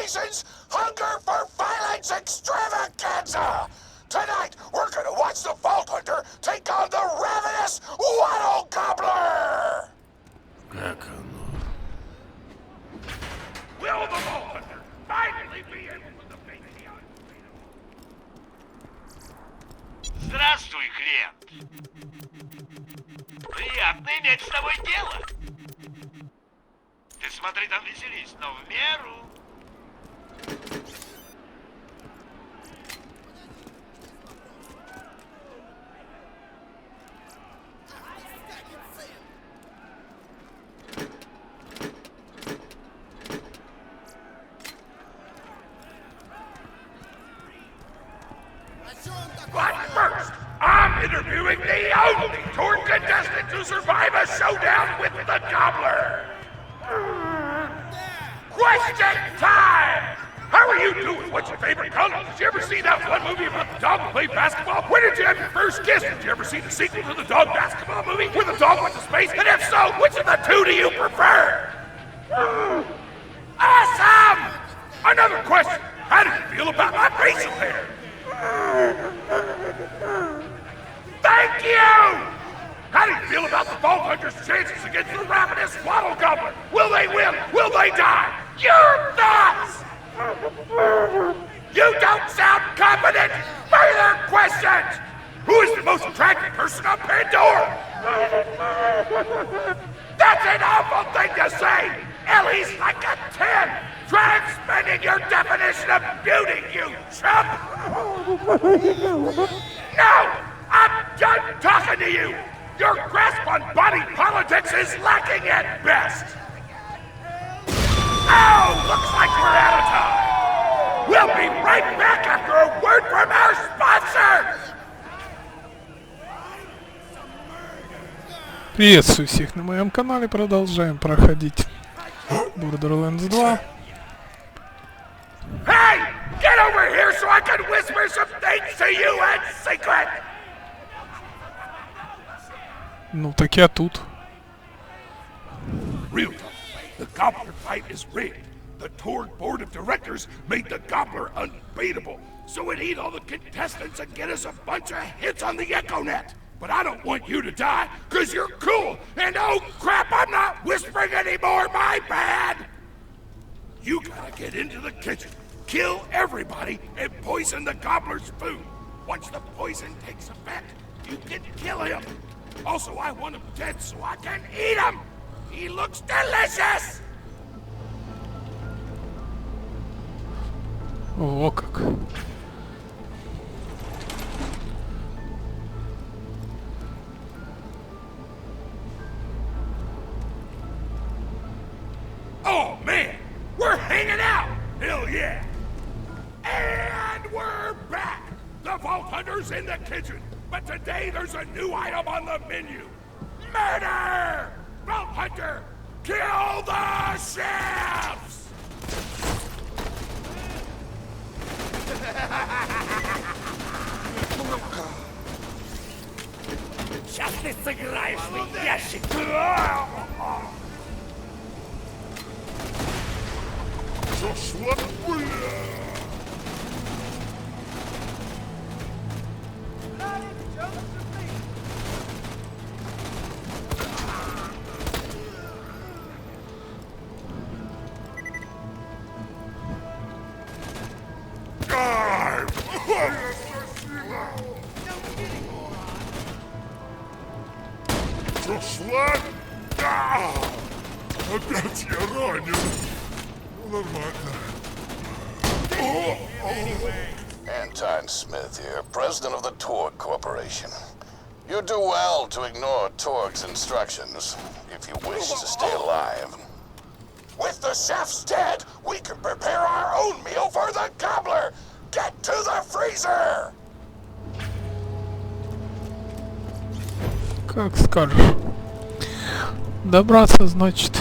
nation's hunger for violence extravaganza! Tonight, we're gonna watch the Vault Hunter take on the ravenous Waddle Gobbler! Как оно? Will the Vault Hunter finally be able to defeat the Здравствуй, клиент. Приятно иметь с тобой дело. Ты смотри там веселись, но в меру. But first, I'm interviewing the only tour contestant to survive a showdown with the Gobbler. Question time! How are you doing? What's your favorite color? Did you ever see that one movie about the dog who played basketball? When did you have your first kiss? Did you ever see the sequel to the dog basketball movie where the dog went to space? And if so, which of the two do you prefer? Awesome! Another question. How do you feel about my facial hair? Thank you! How do you feel about the Vault Hunter's chances against the ravenous Waddle Gobbler? Will they win? Will they die? Your thoughts! You don't sound confident! Further questions! Who is the most attractive person on Pandora? That's an awful thing to say! Ellie's like a 10! Try expanding your definition of beauty, you chump! No! I'm done talking to you! Your grasp on body politics is lacking at best! Oh, looks like we're out of time! We'll be right back after a word from our sponsors! Приветствую всех на моем канале, продолжаем проходить Borderlands 2. Hey! Get over here so I can whisper some things to you in secret! Ну так я тут. Real talk. The Gobbler fight is rigged. The tour board of directors made the Gobbler unbeatable, so it eat all the contestants and get us a bunch of hits on the EchoNet. But I don't want you to die, cause you're cool, and oh crap, I'm not whispering anymore, my bad! You gotta get into the kitchen, kill everybody, and poison the Gobbler's food. Once the poison takes effect, you can kill him. Also, I want him dead so I can eat him! He looks delicious! О, как. Oh man, we're hanging out! Hell yeah! And we're back! The Vault Hunter's in the kitchen, but today there's a new item on the menu. Murder! Vault Hunter, kill the chefs! Сейчас ты сыграешь в ящик. Зашла, бля! Зашла? Опять я ранен. Ну, нормально. Anton Smith here, president of the Torg Corporation. You do well to ignore Torg's instructions if you wish to stay alive. With the chefs dead, we can prepare our own meal for the Gobbler! Get to the freezer! Как скажешь. Добраться, значит,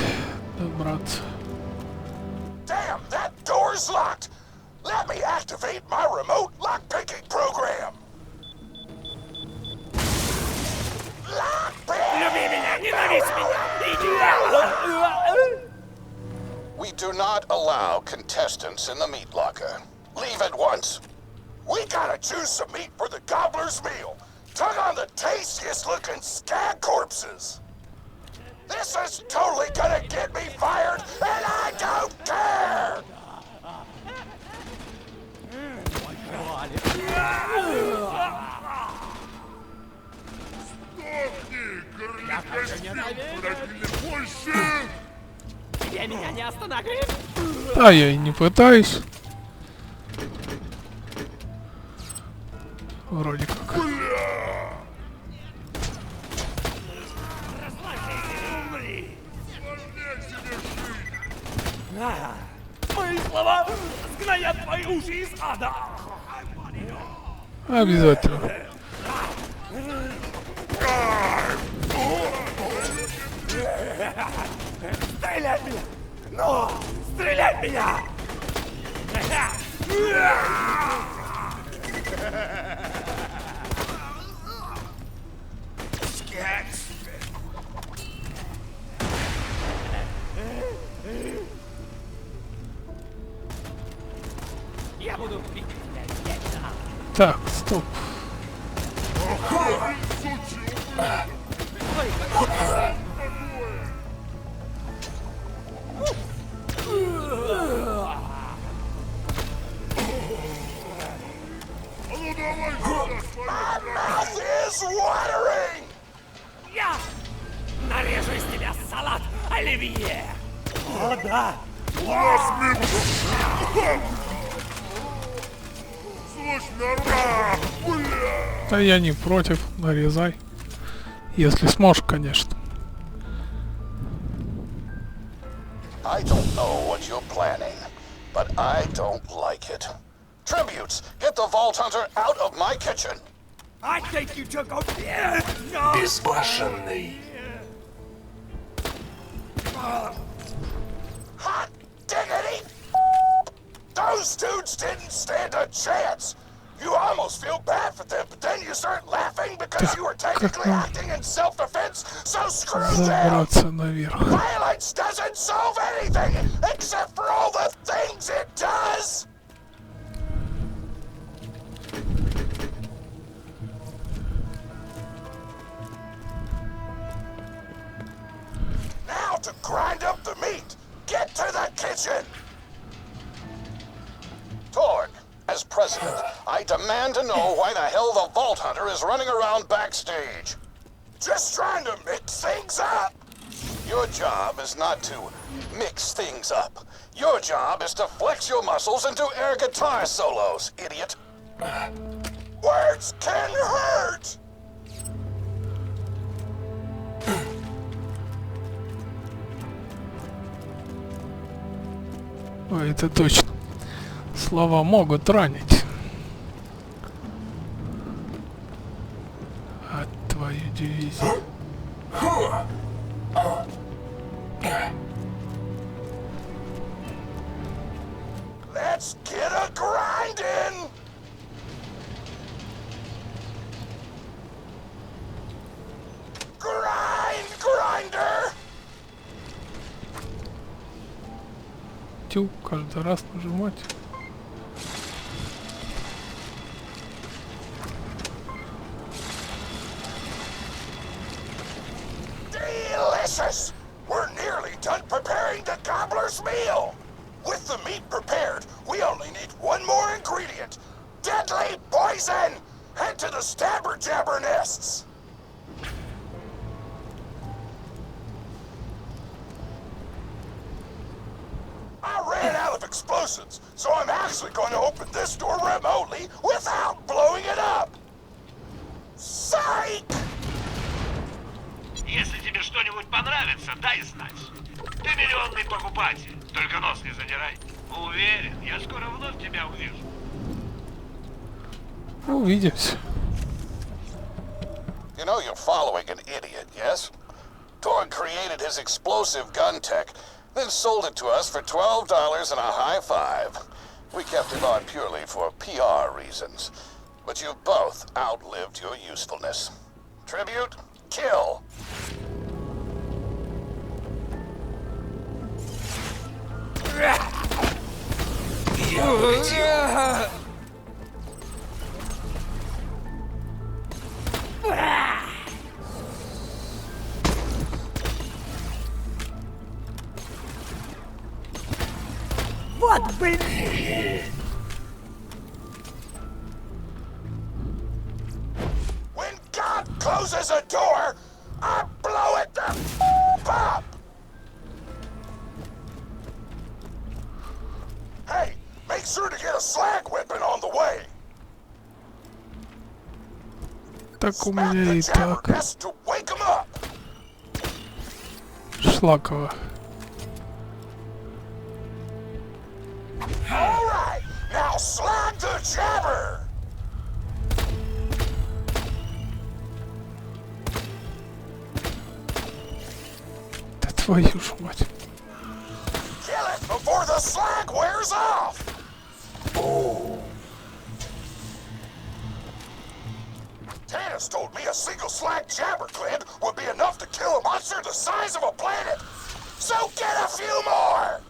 добраться. Damn, that door's locked! Let me activate my remote lockpicking program! Lockpick! Люби меня, ненавидь меня, идеал! We do not allow contestants in the meat locker. Leave at once. We gotta choose some meat for the gobbler's meal. Tug on the tastiest looking skag corpses. This is totally gonna get me fired, and I don't care! Сдохни, горликостюм, больше! Тебе меня не остановишь? А я и не пытаюсь. Вроде как. Мои слова сгноят твои уши из ада! Обязательно. Стрелять меня! Ну, стрелять меня! Я буду бить тебя вечно! Так, стоп. My mouth is watering! Я нарежу из тебя салат оливье! О, да! Да я не против, нарезай. Если сможешь, конечно. I don't know what you're planning, but I don't like it. Tributes, get the Vault Hunter out of my kitchen. I think you took a... No! Безбашенный. Hot diggity! Those dudes didn't stand a chance! You almost feel bad for them, but then you start laughing because you were technically acting in self-defense, so screw them! Забраться наверх. Violence doesn't solve anything, except for all the things it does! Now to grind up the meat! Get to the kitchen! Torg, as president, I demand to know why the hell the Vault Hunter is running around backstage. Just trying to mix things up! Your job is not to mix things up. Your job is to flex your muscles and do air guitar solos, idiot. Words can hurt! Ой, это точно. Слова могут ранить. А твою дивизию. Let's get a grindin'! Grinder! Тю, каждый раз нажимать. Delicious! We're nearly done preparing the gobbler's meal! With the meat prepared, we only need one more ingredient. Deadly poison! Head to the stabber jabber nests! I ran out of explosives, so I'm actually going to open this door remotely without blowing it up! Psych! Если тебе что-нибудь понравится, дай знать. Ты миллионный покупатель, только нос не задирай. Уверен, я скоро вновь тебя увижу. Увидимся. You know you're following an idiot, yes? Torg created his explosive gun tech, then sold it to us for $12 and a high five. We kept it on purely for PR reasons. But you've both outlived your usefulness. Tribute, kill. победил. Вот, блин! When God closes a door, I blow it the up! Hey, make sure to get a slag whipping on the way. Так у Smack меня the и так. jabberjacks to wake 'em up. Шлаково. All right, now slag the jabber. Да твою ж мать. Kill it before the slag wears off. Tannis told me a single slag jabber Clint would be enough to kill a monster the size of a planet. So get a few more.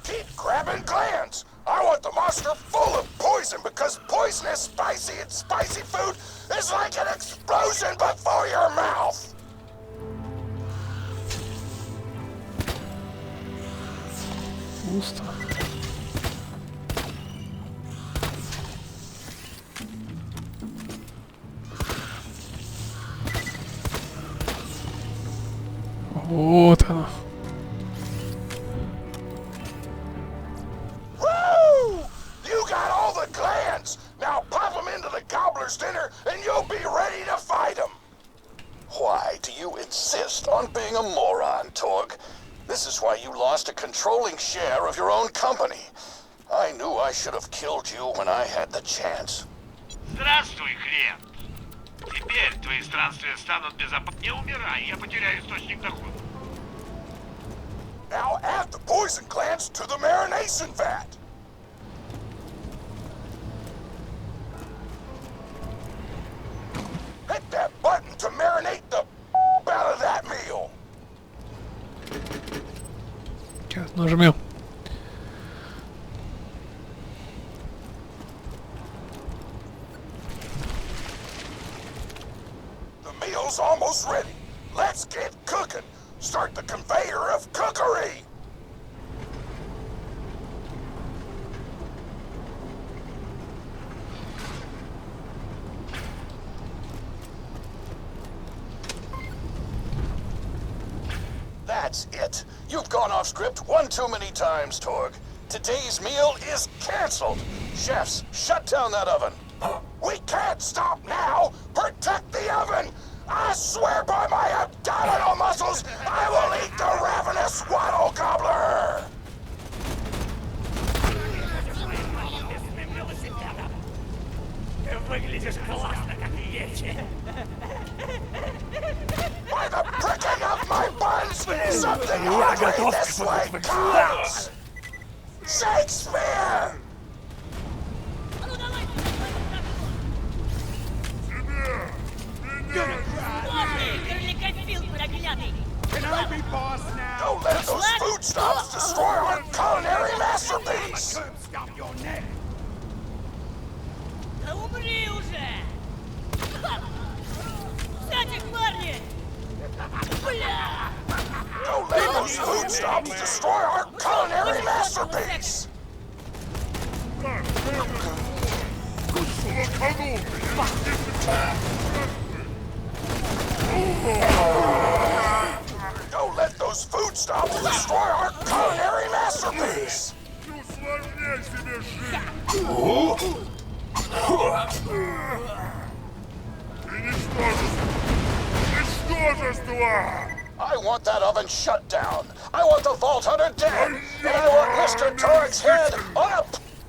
Keep grabbing glands. I want the monster full of poison because poison is spicy and spicy food is like an explosion before your mouth. Пусто. Вот оно. Woo! You got all the glands. Now pop them into the gobbler's dinner and you'll be ready to fight them. Why do you insist on being a moron, Torg? This is why you lost a controlling share of your own company. I knew I should have killed you when I had the chance. Здравствуй, клиент. Теперь твои странствия станут безопасны. Не умирай, я потеряю источник дохода. Now add the poison glands to the marination vat. Hit that button to marinate the out of that meal. Сейчас нажмем. The meal's almost ready. Let's get cooking. Start the conveyor of cookery. That's it. You've gone off script one too many times, Torg. Today's meal is canceled. Chefs, shut down that oven. We can't stop now. Protect the oven. I swear by my abdominal muscles, I will eat the ravenous waddle gobbler. Выглядишь классно, как и есть. By the pricking of my buns, something hungry this way comes. Shakespeare! Don't let those food snobs destroy our culinary masterpiece! Да умри уже! Кстати, парни! Бля! Don't let those food snobs destroy our culinary masterpiece! Don't let those food snobs destroy our culinary masterpiece! Усложняй себе жизнь. Ты ничтожество. Ничтожество. I want that oven shut down. I want the Vault Hunter dead. And I want Mr. Torg's head on a...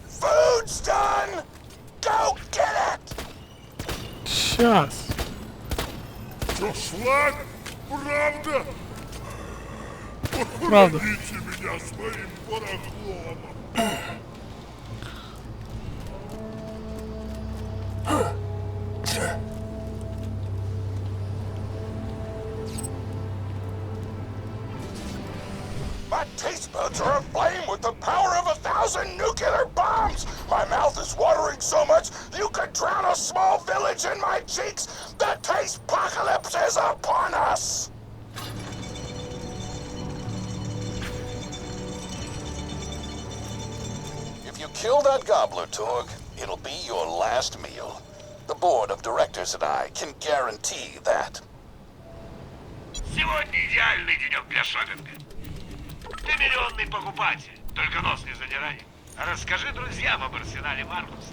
Food's done! Go get it! Сейчас. Что, шлак? Правда? Правда. Погодите меня своим барахлом. My taste buds are aflame with the power of 1,000 nuclear bombs! My mouth is watering so much you could drown a small village in my cheeks! The taste apocalypse is upon us! If you kill that gobbler, Torg, it'll be your last meal. The board of directors and I can guarantee that. Сегодня идеальный денек для шопинга. Ты миллионный покупатель, только нос не задирай. Расскажи друзьям об арсенале Маркуса.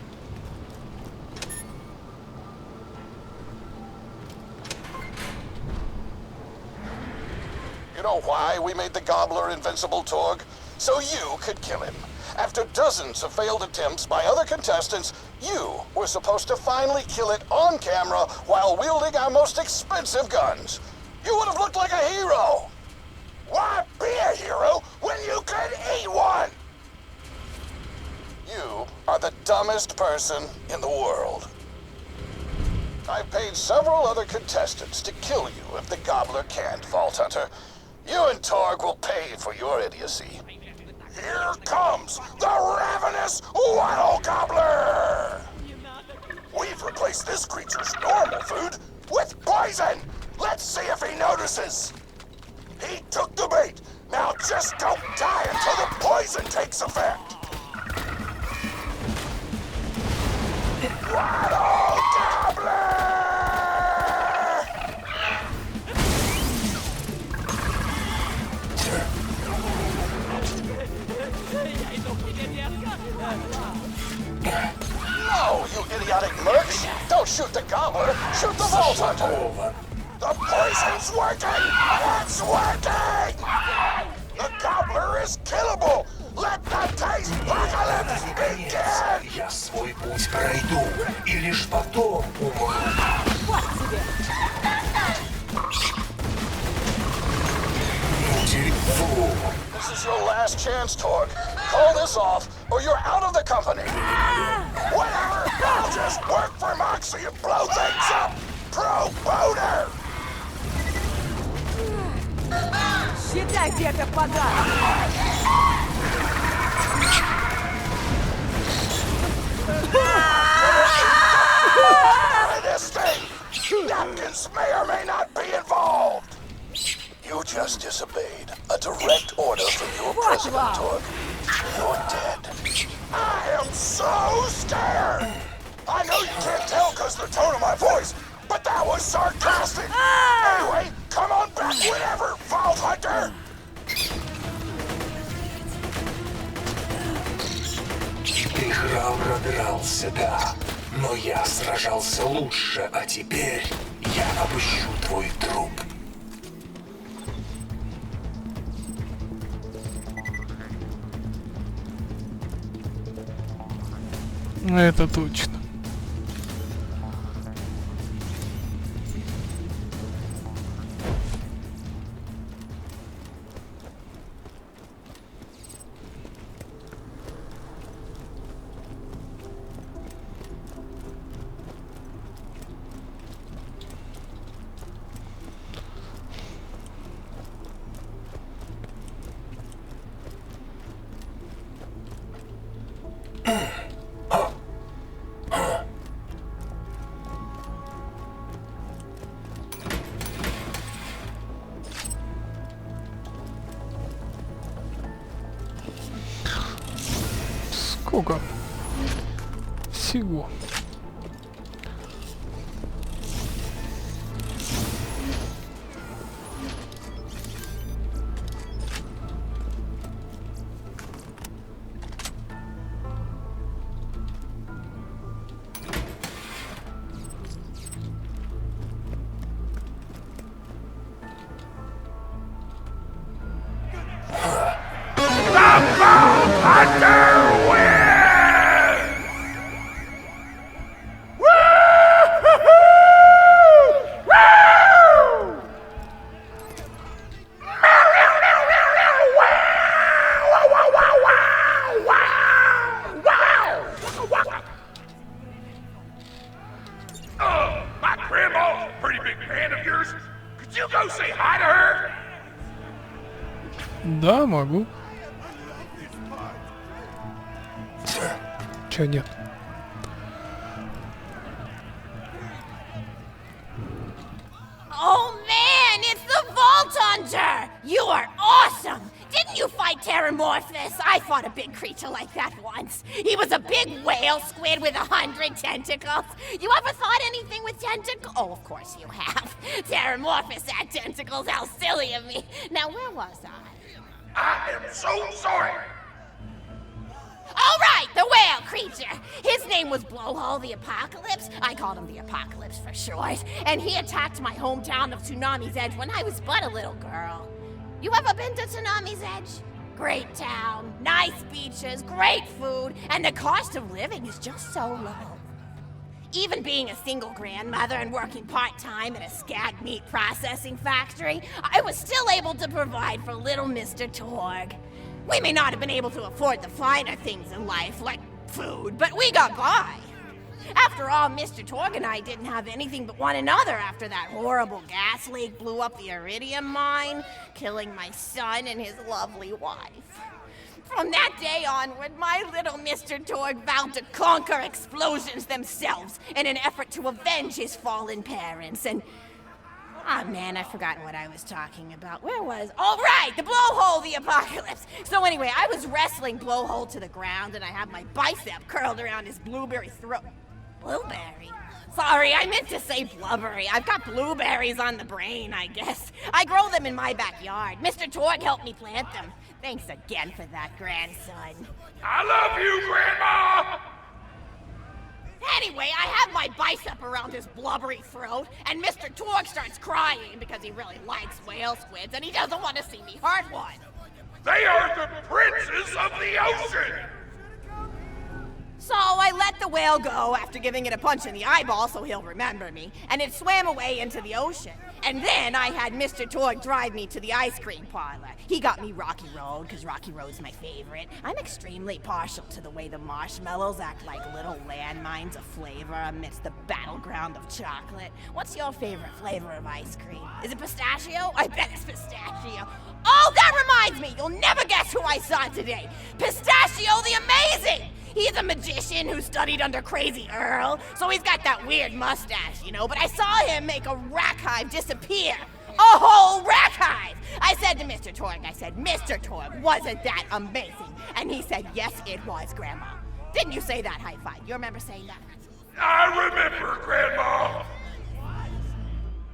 You know why we made the gobbler invincible, Torg? So you could kill him. After dozens of failed attempts by other contestants, you were supposed to finally kill it on camera while wielding our most expensive guns. You would have looked like a hero. Why be a hero when you could eat one? You are the dumbest person in the world. I've paid several other contestants to kill you if the gobbler can't, Vault Hunter. You and Torg will pay for your idiocy. Here comes the ravenous Waddle Gobbler! We've replaced this creature's normal food with poison! Let's see if he notices! He took the bait! Now just don't die until the poison takes effect! Waddle Gobbler! No, you idiotic mercs! Don't shoot the gobbler! Shoot the Vault Hunter! The poison's working! It's working! The gobbler is killable! Let the taste apocalypse begin! Я свой путь пройду и лишь потом умру. This is your last chance, Torg. Call this off, or you're out of the company. Whatever! I'll just work for Moxie and blow things up! Pro boner! Считайте это подарок! This thing! Napkins may or may not be involved! You just disobeyed a direct order from your president, Torg. You're dead. I am so scared! I know you can't tell because of the tone of my voice, but that was sarcastic! Anyway, come on back whenever, Vault Hunter! Ты храбро дрался, да, но я сражался лучше, а теперь я обыщу твой труп. Это точно. Сколько всего? My grandma's a pretty big fan of yours. Could you go say hi to her? Да, могу. Чё нет? Oh man, it's the Vault Hunter! You are awesome! Didn't you fight Terramorphous? I fought a big creature like that once. He was a big whale squid with 100 tentacles. You ever thought anything with tentacles? Oh, of course you have. Terramorphous had tentacles. How silly of me. Now, where was I? I am so sorry. All right, the whale creature. His name was Blowhole the Apocalypse. I called him the Apocalypse for short. And he attacked my hometown of Tsunami's Edge when I was but a little girl. You ever been to Tsunami's Edge? Great town, nice beaches, great food, and the cost of living is just so low. Even being a single grandmother and working part-time at a skag meat processing factory, I was still able to provide for little Mr. Torg. We may not have been able to afford the finer things in life, like food, but we got by. After all, Mr. Torg and I didn't have anything but one another after that horrible gas leak blew up the iridium mine, killing my son and his lovely wife. From that day onward, my little Mr. Torg vowed to conquer explosions themselves in an effort to avenge his fallen parents, and... Ah, man, I've forgotten what I was talking about. Where was... Oh, right! The Blowhole the Apocalypse! So anyway, I was wrestling Blowhole to the ground, and I had my bicep curled around his blueberry throat. Blueberry? Sorry, I meant to say blubbery. I've got blueberries on the brain, I guess. I grow them in my backyard. Mr. Torg helped me plant them. Thanks again for that, grandson. I love you, Grandma! Anyway, I have my bicep around his blubbery throat, and Mr. Torg starts crying because he really likes whale squids, and he doesn't want to see me hurt one. They are the princes of the ocean! So I let the whale go after giving it a punch in the eyeball so he'll remember me, and it swam away into the ocean. And then I had Mr. Torg drive me to the ice cream parlor. He got me Rocky Road, because Rocky Road's my favorite. I'm extremely partial to the way the marshmallows act like little landmines of flavor amidst the battleground of chocolate. What's your favorite flavor of ice cream? Is it pistachio? I bet it's pistachio. Oh, that reminds me! You'll never guess who I saw today! Pistachio the Amazing! He's a magician who studied under Crazy Earl, so he's got that weird mustache, you know, but I saw him make a rack hive disappear. A whole rack hive! I said to Mr. Torg, Mr. Torg, wasn't that amazing? And he said, yes, it was, Grandma. Didn't you say that high five? You remember saying that? I remember, Grandma!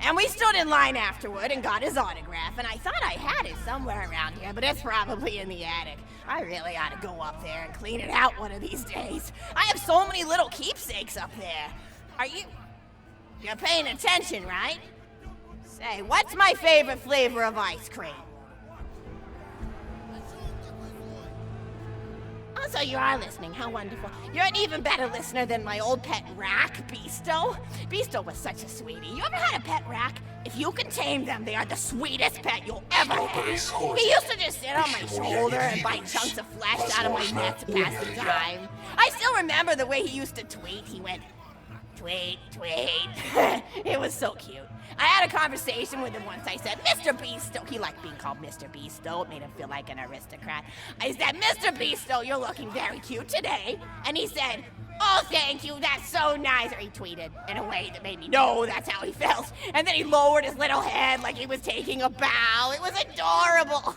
And we stood in line afterward and got his autograph, and I thought I had it somewhere around here, but it's probably in the attic. I really ought to go up there and clean it out one of these days. I have so many little keepsakes up there. You're paying attention, right? Say, what's my favorite flavor of ice cream? Oh, so you are listening. How wonderful. You're an even better listener than my old pet rack, Beasto. Beasto was such a sweetie. You ever had a pet rack? If you can tame them, they are the sweetest pet you'll ever have. He used to just sit on my shoulder and bite chunks of flesh out of my neck to pass the time. I still remember the way he used to tweet. He went, tweet, tweet. It was so cute. I had a conversation with him once. I said, Mr. Beasto. He liked being called Mr. Beasto. It made him feel like an aristocrat. I said, Mr. Beasto, you're looking very cute today. And he said, oh, thank you, that's so nice. Or he tweeted in a way that made me know that's how he felt. And then he lowered his little head like he was taking a bow. It was adorable.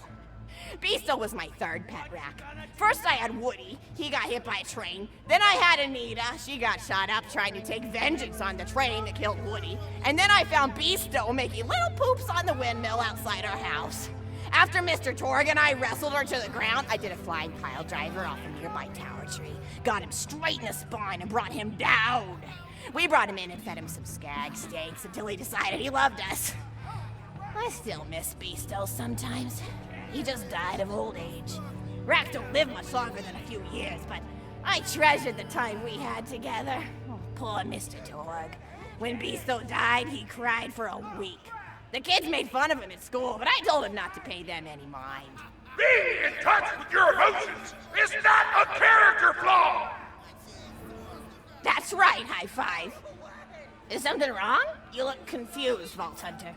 Beasto was my third pet rack. First I had Woody. He got hit by a train. Then I had Anita. She got shot up trying to take vengeance on the train that killed Woody. And then I found Beasto making little poops on the windmill outside our house. After Mr. Torg and I wrestled her to the ground, I did a flying pile driver off a nearby tower tree. Got him straight in the spine and brought him down. We brought him in and fed him some skag steaks until he decided he loved us. I still miss Beasto sometimes. He just died of old age. Racks don't live much longer than a few years, but I treasured the time we had together. Oh, poor Mr. Torg. When Beasto died, he cried for a week. The kids made fun of him at school, but I told him not to pay them any mind. Being in touch with your emotions is not a character flaw! That's right, High Five. Is something wrong? You look confused, Vault Hunter.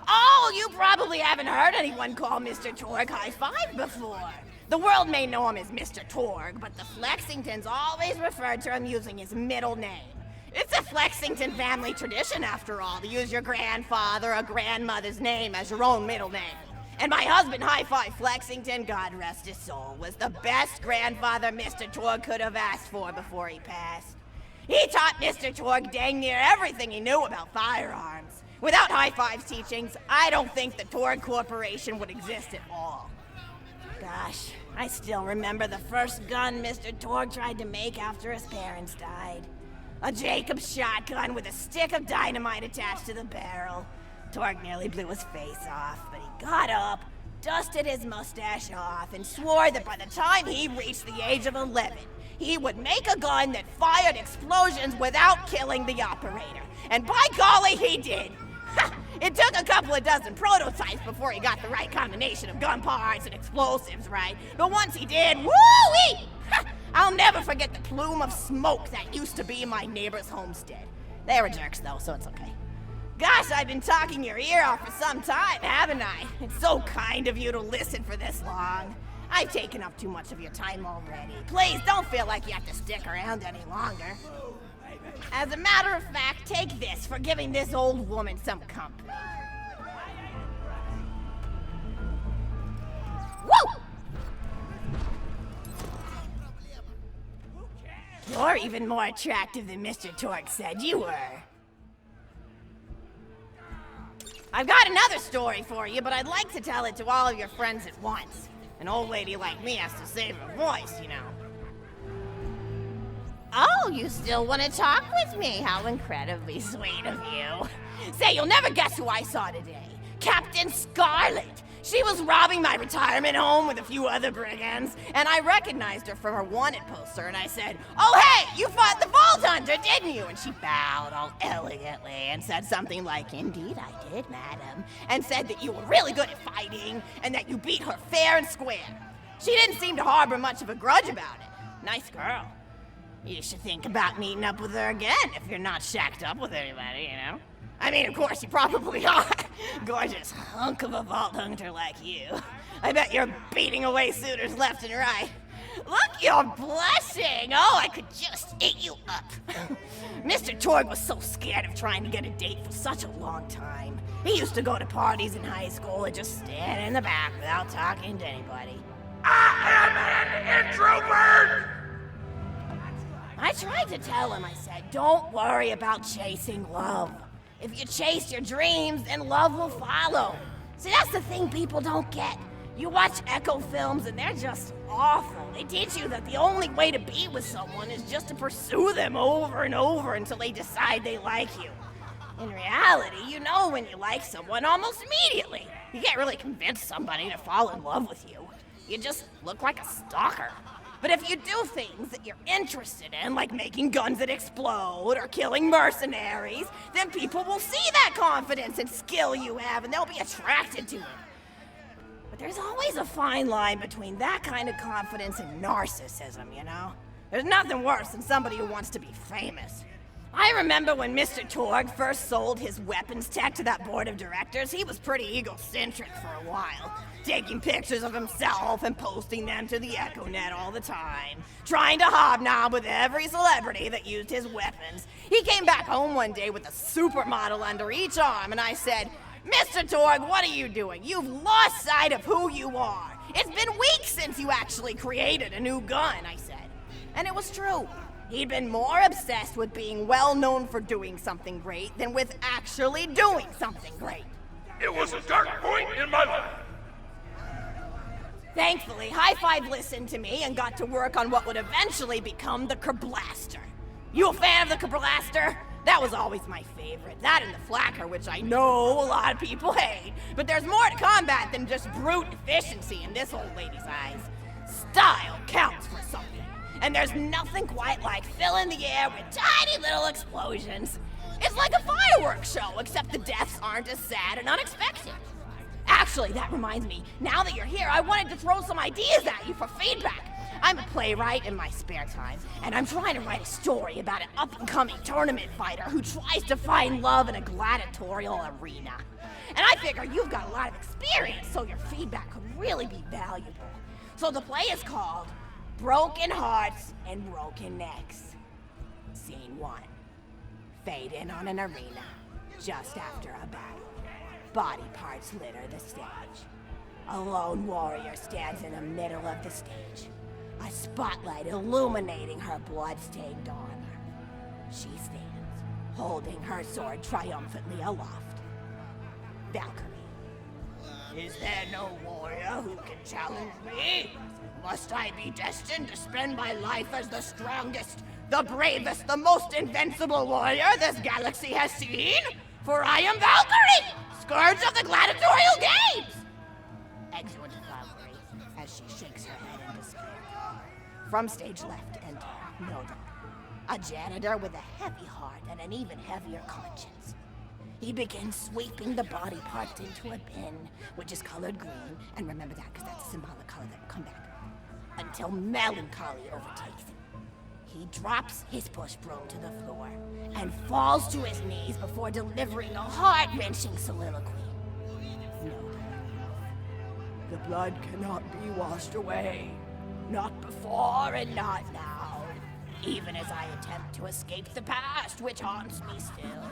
Oh, you probably haven't heard anyone call Mr. Torg High Five before. The world may know him as Mr. Torg, but the Flexingtons always referred to him using his middle name. It's a Flexington family tradition, after all, to use your grandfather or grandmother's name as your own middle name. And my husband, High Five Flexington, God rest his soul, was the best grandfather Mr. Torg could have asked for before he passed. He taught Mr. Torg dang near everything he knew about firearms. Without High Five's teachings, I don't think the Torg Corporation would exist at all. Gosh, I still remember the first gun Mr. Torg tried to make after his parents died. A Jacobs shotgun with a stick of dynamite attached to the barrel. Torg nearly blew his face off, but he got up, dusted his mustache off, and swore that by the time he reached the age of 11, he would make a gun that fired explosions without killing the operator. And by golly, he did! It took a couple of dozen prototypes before he got the right combination of gun parts and explosives right, but once he did, woo-wee! I'll never forget the plume of smoke that used to be my neighbor's homestead. They were jerks though, so it's okay. Gosh, I've been talking your ear off for some time, haven't I? It's so kind of you to listen for this long. I've taken up too much of your time already. Please don't feel like you have to stick around any longer. As a matter of fact, take this for giving this old woman some company. Woo! You're even more attractive than Mr. Torg said you were. I've got another story for you, but I'd like to tell it to all of your friends at once. An old lady like me has to save her voice, you know. Oh, you still want to talk with me? How incredibly sweet of you. Say, you'll never guess who I saw today. Captain Scarlet. She was robbing my retirement home with a few other brigands, and I recognized her from her wanted poster, and I said, "Oh, hey, you fought the Vault Hunter, didn't you?" And she bowed all elegantly and said something like, "Indeed I did, madam," and said that you were really good at fighting, and that you beat her fair and square. She didn't seem to harbor much of a grudge about it. Nice girl. You should think about meeting up with her again if you're not shacked up with anybody, you know? I mean, of course, you probably are. Gorgeous hunk of a Vault Hunter like you. I bet you're beating away suitors left and right. Look, you're blushing. Oh, I could just eat you up. Mr. Torg was so scared of trying to get a date for such a long time. He used to go to parties in high school and just stand in the back without talking to anybody. I am an introvert! I tried to tell him, I said, don't worry about chasing love. If you chase your dreams, then love will follow. See, that's the thing people don't get. You watch Echo films and they're just awful. They teach you that the only way to be with someone is just to pursue them over and over until they decide they like you. In reality, you know when you like someone almost immediately. You can't really convince somebody to fall in love with you. You just look like a stalker. But if you do things that you're interested in, like making guns that explode or killing mercenaries, then people will see that confidence and skill you have and they'll be attracted to it. But there's always a fine line between that kind of confidence and narcissism, you know? There's nothing worse than somebody who wants to be famous. I remember when Mr. Torg first sold his weapons tech to that board of directors, he was pretty egocentric for a while, taking pictures of himself and posting them to the EchoNet all the time, trying to hobnob with every celebrity that used his weapons. He came back home one day with a supermodel under each arm, and I said, "Mr. Torg, what are you doing? You've lost sight of who you are. It's been weeks since you actually created a new gun," I said. And it was true. He'd been more obsessed with being well known for doing something great than with actually doing something great. It was a dark point in my life. Thankfully, High Five listened to me and got to work on what would eventually become the Kerblaster. You a fan of the Kerblaster? That was always my favorite. That and the Flacker, which I know a lot of people hate. But there's more to combat than just brute efficiency in this old lady's eyes. Style counts for something. And there's nothing quite like filling the air with tiny little explosions. It's like a fireworks show, except the deaths aren't as sad and unexpected. Actually, that reminds me, now that you're here, I wanted to throw some ideas at you for feedback. I'm a playwright in my spare time, and I'm trying to write a story about an up-and-coming tournament fighter who tries to find love in a gladiatorial arena. And I figure you've got a lot of experience, so your feedback could really be valuable. So the play is called Broken Hearts and Broken Necks. Scene 1. Fade in on an arena, just after a battle. Body parts litter the stage. A lone warrior stands in the middle of the stage, a spotlight illuminating her blood-stained armor. She stands, holding her sword triumphantly aloft. Valkyrie. Is there no warrior who can challenge me? Must I be destined to spend my life as the strongest, the bravest, the most invincible warrior this galaxy has seen? For I am Valkyrie, scourge of the gladiatorial games! Exeunt Valkyrie, as she shakes her head in despair. From stage left enter Nodon, a janitor with a heavy heart and an even heavier conscience. He begins sweeping the body parts into a bin, which is colored green, and remember that because that's a symbolic color that will come back, until melancholy overtakes him. He drops his push broom to the floor and falls to his knees before delivering a heart-wrenching soliloquy. Nodon. The blood cannot be washed away. Not before and not now. Even as I attempt to escape the past, which haunts me still.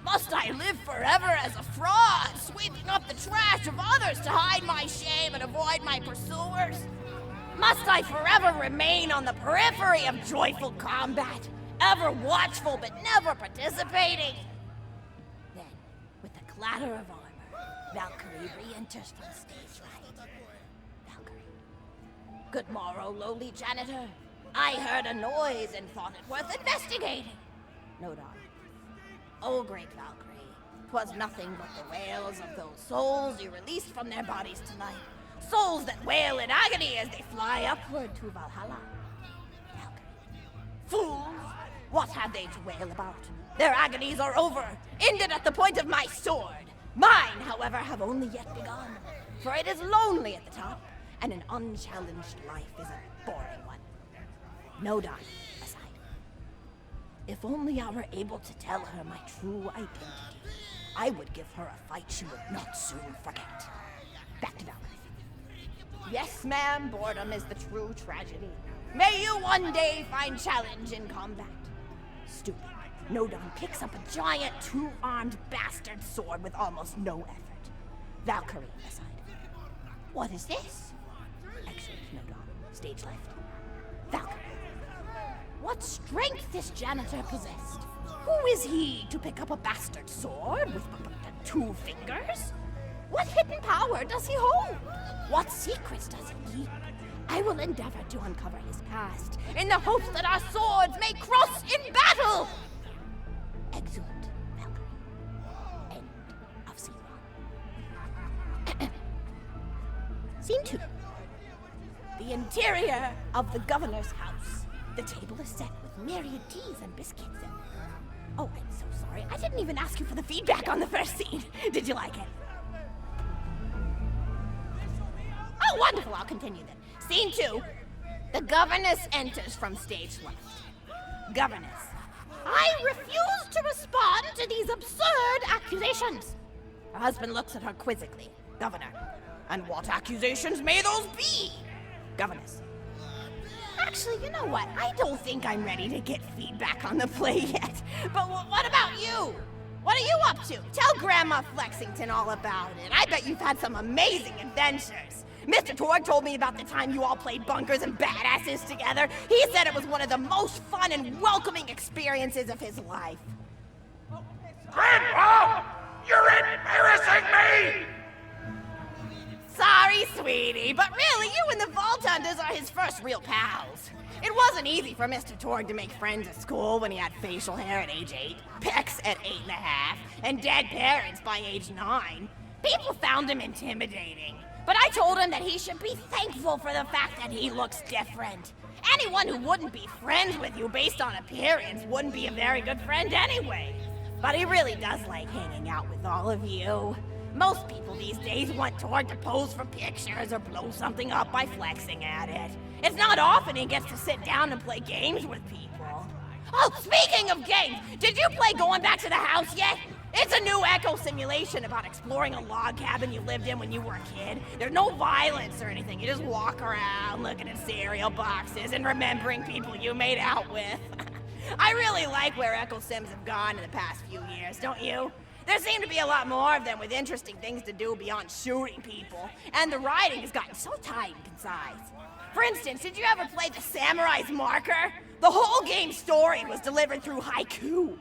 Must I live forever as a fraud, sweeping up the trash of others to hide my shame and avoid my pursuers? Must I forever remain on the periphery of joyful combat, ever watchful but never participating? Then, with a clatter of armor, Valkyrie re-enters from stage right. Valkyrie. Good morrow, lowly janitor. I heard a noise and thought it worth investigating. Nodon. Oh, great Valkyrie, 'twas nothing but the wails of those souls you released from their bodies tonight. Souls that wail in agony as they fly upward to Valhalla. Valkyrie. Fools! What have they to wail about? Their agonies are over, ended at the point of my sword. Mine, however, have only yet begun. For it is lonely at the top, and an unchallenged life is a boring one. Nodon, aside. If only I were able to tell her my true identity, I would give her a fight she would not soon forget. Back to Valkyrie. Yes, ma'am, boredom is the true tragedy. May you one day find challenge in combat. Stupid. Nodon picks up a giant two-armed bastard sword with almost no effort. Valkyrie aside. What is this? Exit Nodon. Stage left. Valkyrie. What strength this janitor possessed? Who is he to pick up a bastard sword with but 2 fingers? What hidden power does he hold? What secrets does he keep? I will endeavor to uncover his past, in the hopes that our swords may cross in battle! Exeunt Valkyrie. End of scene 1. Scene 2. The interior of the governor's house. The table is set with myriad teas and biscuits and... Oh, I'm so sorry. I didn't even ask you for the feedback on the first scene. Did you like it? Oh, wonderful. I'll continue then. Scene 2. The governess enters from stage left. Governess. I refuse to respond to these absurd accusations. Her husband looks at her quizzically. Governor. And what accusations may those be? Governess. Actually, you know what? I don't think I'm ready to get feedback on the play yet. But what about you? What are you up to? Tell Grandma Flexington all about it. I bet you've had some amazing adventures. Mr. Torg told me about the time you all played bunkers and badasses together. He said it was one of the most fun and welcoming experiences of his life. Grandpa! You're embarrassing me! Sorry, sweetie, but really, you and the Vault Hunters are his first real pals. It wasn't easy for Mr. Torg to make friends at school when he had facial hair at age 8, pecs at 8.5, and dead parents by age 9. People found him intimidating, but I told him that he should be thankful for the fact that he looks different. Anyone who wouldn't be friends with you based on appearance wouldn't be a very good friend anyway. But he really does like hanging out with all of you. Most people these days want Torg to pose for pictures or blow something up by flexing at it. It's not often he gets to sit down and play games with people. Oh, speaking of games, did you play Going Back to the House yet? It's a new echo simulation about exploring a log cabin you lived in when you were a kid. There's no violence or anything. You just walk around looking at cereal boxes and remembering people you made out with. I really like where Echo Sims have gone in the past few years, don't you? There seem to be a lot more of them with interesting things to do beyond shooting people, and the writing has gotten so tight and concise. For instance, did you ever play The Samurai's Marker? The whole game's story was delivered through haiku.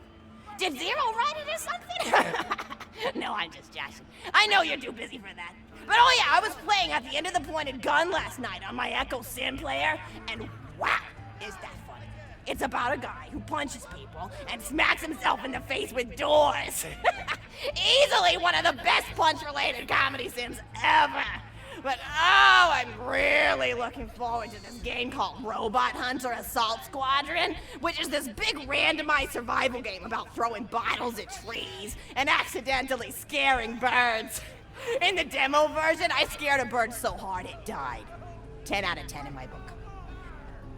Did Zero write it or something? No, I'm just joshing. I know you're too busy for that. But oh yeah, I was playing at the end of the pointed gun last night on my Echo Sim player, and wow, is that funny. It's about a guy who punches people and smacks himself in the face with doors. Easily one of the best punch-related comedy sims ever. But oh, I'm really looking forward to this game called Robot Hunter Assault Squadron, which is this big randomized survival game about throwing bottles at trees and accidentally scaring birds. In the demo version, I scared a bird so hard it died. 10 out of 10 in my book.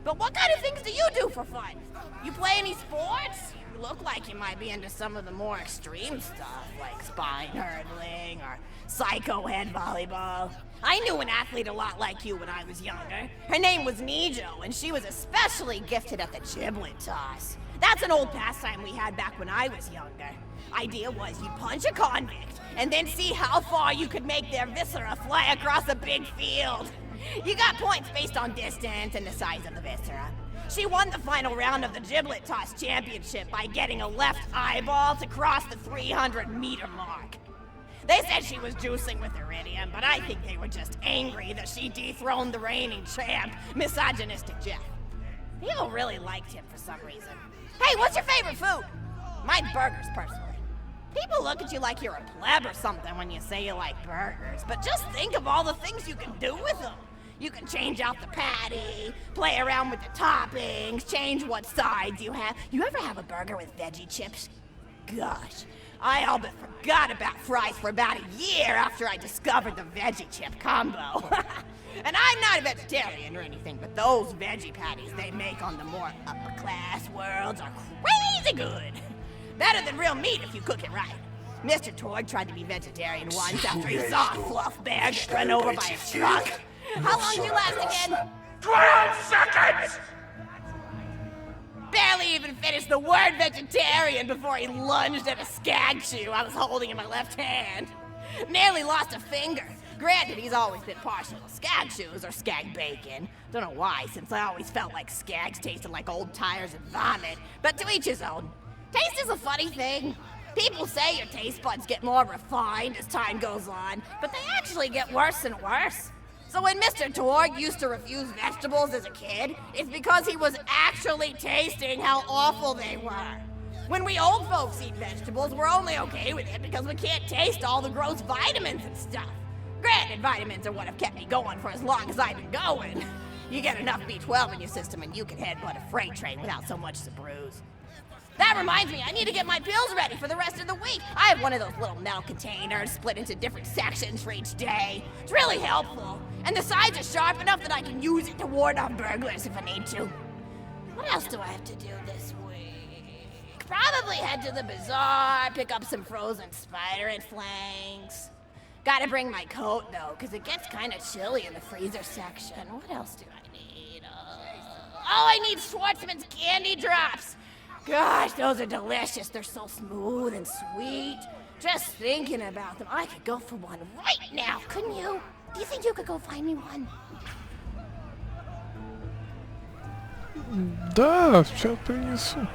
But what kind of things do you do for fun? You play any sports? You look like you might be into some of the more extreme stuff, like spine hurdling or psycho head volleyball. I knew an athlete a lot like you when I was younger. Her name was Nijo, and she was especially gifted at the giblet toss. That's an old pastime we had back when I was younger. Idea was you'd punch a convict, and then see how far you could make their viscera fly across a big field. You got points based on distance and the size of the viscera. She won the final round of the giblet toss championship by getting a left eyeball to cross the 300-meter mark. They said she was juicing with iridium, but I think they were just angry that she dethroned the reigning champ, misogynistic Jeff. People really liked him for some reason. Hey, what's your favorite food? Mine's burgers, personally. People look at you like you're a pleb or something when you say you like burgers, but just think of all the things you can do with them. You can change out the patty, play around with the toppings, change what sides you have. You ever have a burger with veggie chips? Gosh, I all but forgot about fries for about a year after I discovered the veggie chip combo. And I'm not a vegetarian or anything, but those veggie patties they make on the more upper class worlds are crazy good. Better than real meat if you cook it right. Mr. Torg tried to be vegetarian once after he saw a fluff bear get run over by a truck. How long did you last again? 12 seconds! Barely even finished the word vegetarian before he lunged at a skag chew I was holding in my left hand. Nearly lost a finger. Granted, he's always been partial to skag chews or skag bacon. Don't know why, since I always felt like skags tasted like old tires and vomit. But to each his own. Taste is a funny thing. People say your taste buds get more refined as time goes on, but they actually get worse and worse. So when Mr. Torg used to refuse vegetables as a kid, it's because he was actually tasting how awful they were. When we old folks eat vegetables, we're only okay with it because we can't taste all the gross vitamins and stuff. Granted, vitamins are what have kept me going for as long as I've been going. You get enough B12 in your system and you can headbutt a freight train without so much as a bruise. That reminds me, I need to get my pills ready for the rest of the week. I have one of those little metal containers split into different sections for each day. It's really helpful. And the sides are sharp enough that I can use it to ward off burglars if I need to. What else do I have to do this week? Probably head to the bazaar, pick up some frozen spider and flanks. Gotta bring my coat though, because it gets kind of chilly in the freezer section. What else do I need? I need Schwartzman's candy drops. Gosh, those are delicious. They're so smooth and sweet. Just thinking about them, I could go for one right now, couldn't you? Do you think you could go find me one? Да, сейчас принесу.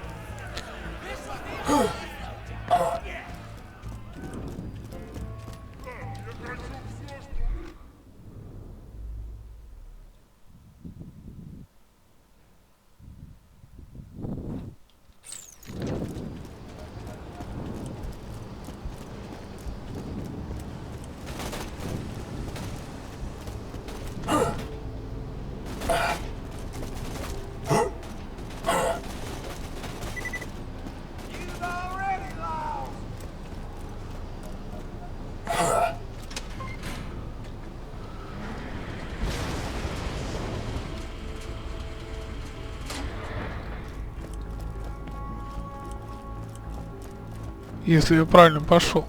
Если я правильно пошел.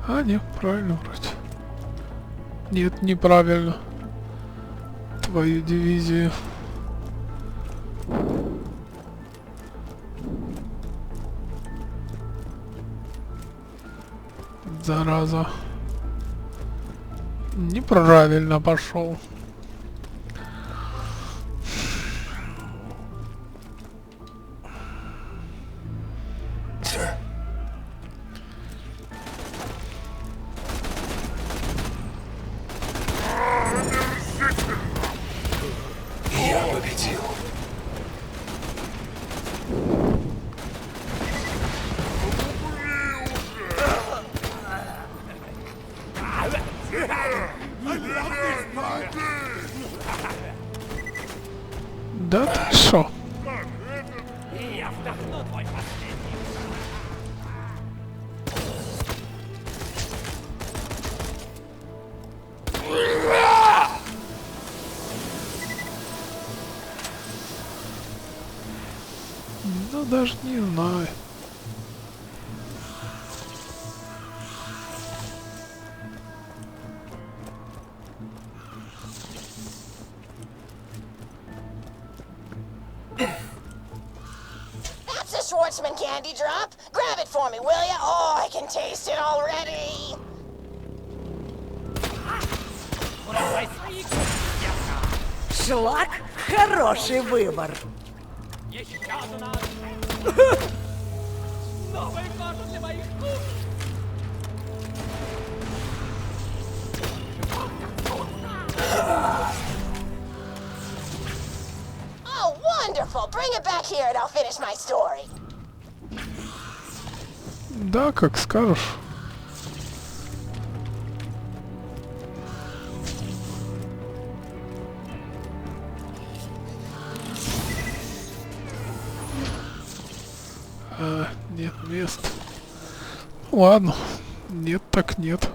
А, нет, правильно вроде. Нет, неправильно. Твою дивизию. Зараза. Неправильно пошел. Я победил. Да ты шо? Я вдохну твой последний. Ну даже не знаю. That's a Schwartzman candy drop. Grab it for me, will ya? Oh, I can taste it already. Шлак – хороший выбор. Oh, wonderful. Bring it back here and I'll finish my story. Да, как скажешь. Нет мест. Ладно. Нет так нет.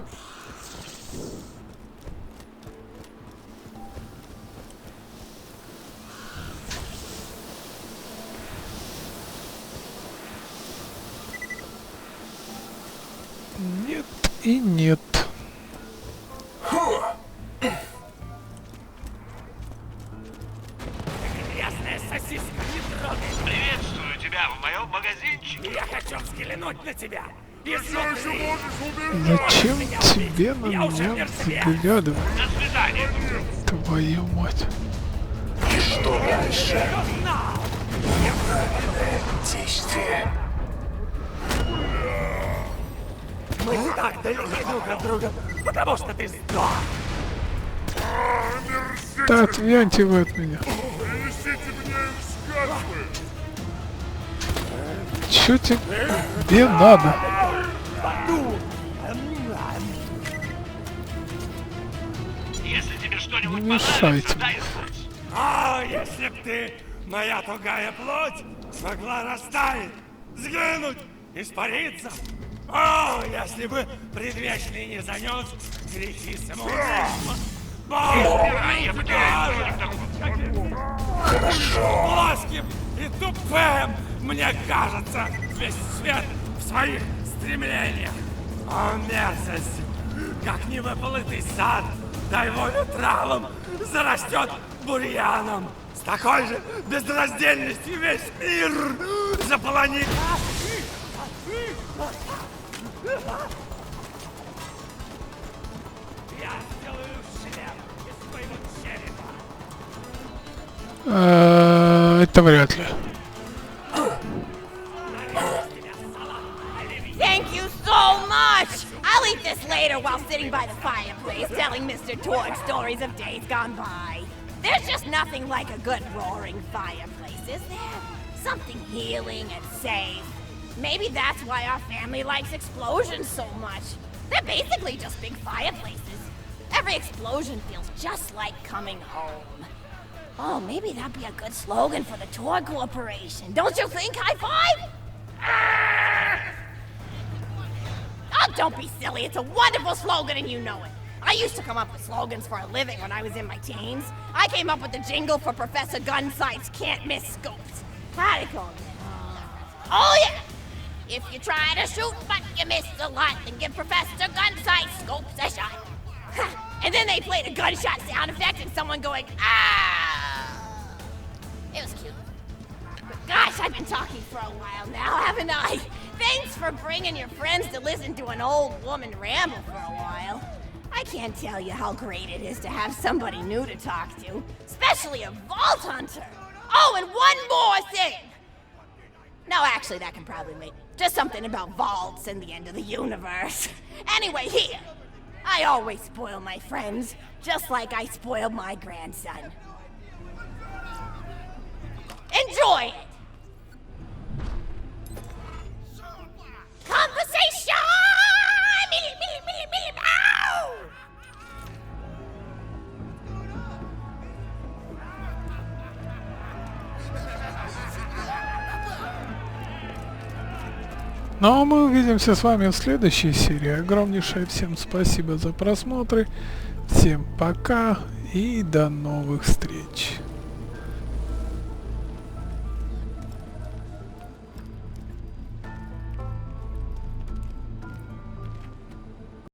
Нет и нет. Грязная сосиска, не трогай. Приветствую тебя в моем магазинчике. Я хочу взглянуть на тебя. И смотри. Зачем тебе на меня взглядывать? До свидания. Твою мать. И что дальше? Неправильное действие. Мы так далеки друг от друга, потому что ты сдох. Да отвяньте вы от меня. Принесите мне скальпы. Чё тебе надо? Если тебе что-нибудь Не мешайте. понравится, дай знать. А, если б ты, моя тугая плоть, смогла растаять, сгинуть, испариться. О, если бы предвечный не занес грехи самоубийства. Я бы плоским и тупым, мне кажется, весь свет в своих стремлениях. О, мерзость! Как невыполытый сад, дай волю травам, зарастет бурьяном. С такой же безраздельностью весь мир заполонит. Я сделаю шлем из твоего черепа. Это вряд ли. Thank you so much! I'll eat this later while sitting by the fireplace telling Mr. Torg stories of days gone by. There's just nothing like a good roaring fireplace, is there? Something healing and safe. Maybe that's why our family likes explosions so much. They're basically just big fireplaces. Every explosion feels just like coming home. Oh, maybe that'd be a good slogan for the Tor Corporation. Don't you think, High Five? Oh, don't be silly. It's a wonderful slogan and you know it. I used to come up with slogans for a living when I was in my teens. I came up with the jingle for Professor Gunsight's Can't Miss Scopes. How'd it go? Oh, yeah! If you try to shoot but you miss a lot, then give Professor Gunsight Scopes a shot. And then they played a gunshot sound effect and someone going, ah! It was cute. But gosh, I've been talking for a while now, haven't I? Thanks for bringing your friends to listen to an old woman ramble for a while. I can't tell you how great it is to have somebody new to talk to, especially a vault hunter. Oh, and one more thing. No, actually, that can probably wait. Just something about vaults and the end of the universe. Anyway, here. I always spoil my friends, just like I spoiled my grandson. Enjoy it! Conversation! Ow! Ну а мы увидимся с вами в следующей серии. Огромнейшее всем спасибо за просмотры. Всем пока и до новых встреч.